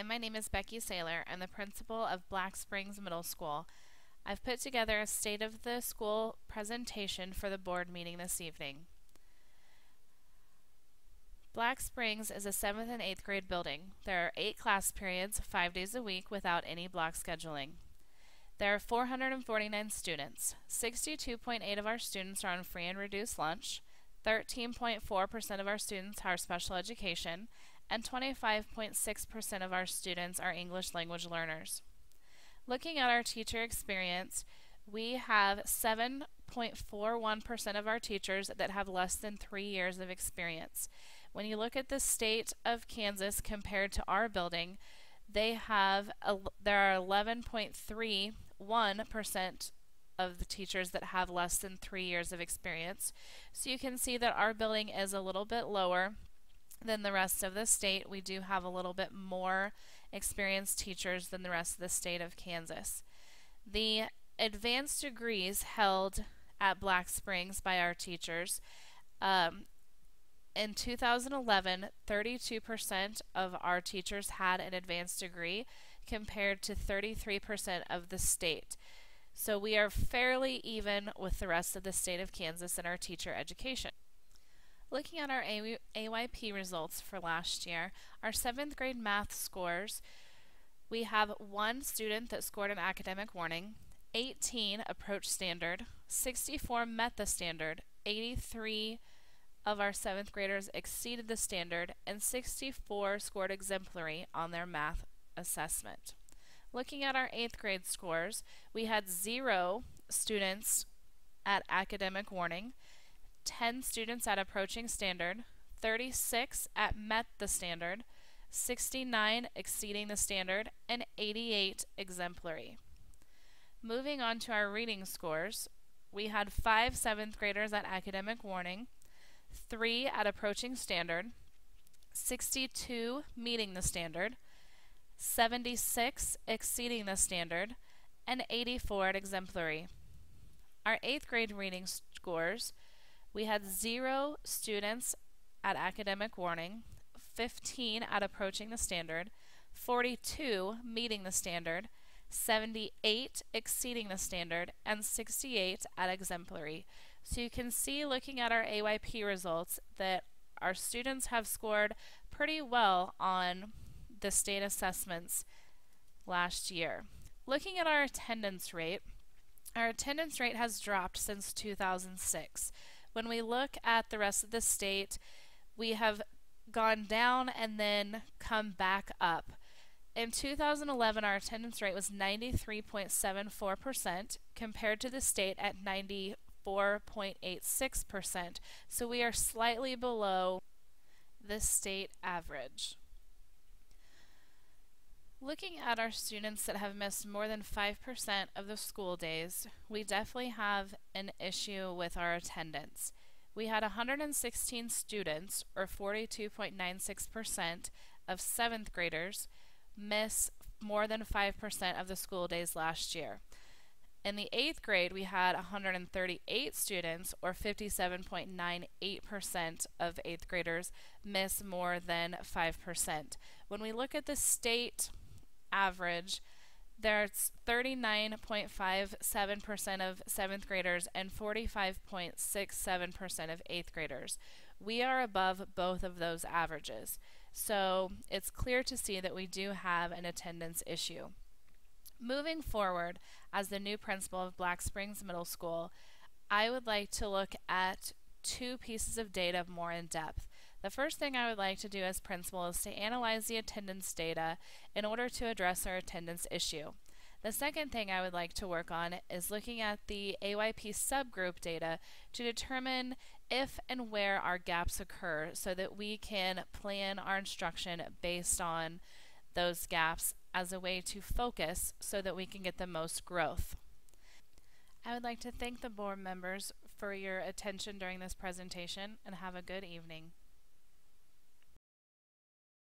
my name is Becky Saylor. I'm the principal of Black Springs Middle School. I've put together a State of the School presentation for the board meeting this evening. Black Springs is a 7th and 8th grade building. There are 8 class periods, 5 days a week without any block scheduling. There are 449 students. 62.8% of our students are on free and reduced lunch. 13.4% of our students are special education, and 25.6% of our students are English language learners. Looking at our teacher experience, we have 7.41% of our teachers that have less than 3 years of experience. When you look at the state of Kansas compared to our building, there are 11.31% of the teachers that have less than 3 years of experience. So you can see that our building is a little bit lower than the rest of the state. We do have a little bit more experienced teachers than the rest of the state of Kansas. The advanced degrees held at Black Springs by our teachers, in 2011, 32% of our teachers had an advanced degree compared to 33% of the state. So we are fairly even with the rest of the state of Kansas in our teacher education. Looking at our AYP results for last year, our 7th grade math scores, we have 1 student that scored an academic warning, 18 approached standard, 64 met the standard, 83 of our 7th graders exceeded the standard, and 64 scored exemplary on their math assessment. Looking at our 8th grade scores, we had 0 students at academic warning, 10 students at approaching standard, 36 at met the standard, 69 exceeding the standard, and 88 exemplary. Moving on to our reading scores, we had 5 7th graders at academic warning, 3 at approaching standard, 62 meeting the standard, 76 exceeding the standard, and 84 at exemplary. Our 8th grade reading scores, we had 0 students at academic warning, 15 at approaching the standard, 42 meeting the standard, 78 exceeding the standard, and 68 at exemplary. So you can see, looking at our AYP results, that our students have scored pretty well on the state assessments last year. Looking at our attendance rate has dropped since 2006. When we look at the rest of the state, we have gone down and then come back up. In 2011, our attendance rate was 93.74% compared to the state at 94.86%. So we are slightly below the state average. Looking at our students that have missed more than 5% of the school days, we definitely have an issue with our attendance. We had 116 students, or 42.96% of 7th graders, miss more than 5% of the school days last year. In the 8th grade, we had 138 students, or 57.98% of 8th graders, miss more than 5%. When we look at the state average, there's 39.57% of 7th graders and 45.67% of 8th graders. We are above both of those averages. So it's clear to see that we do have an attendance issue. Moving forward, as the new principal of Black Springs Middle School, I would like to look at 2 pieces of data more in depth. The first thing I would like to do as principal is to analyze the attendance data in order to address our attendance issue. The second thing I would like to work on is looking at the AYP subgroup data to determine if and where our gaps occur so that we can plan our instruction based on those gaps as a way to focus so that we can get the most growth. I would like to thank the board members for your attention during this presentation, and have a good evening.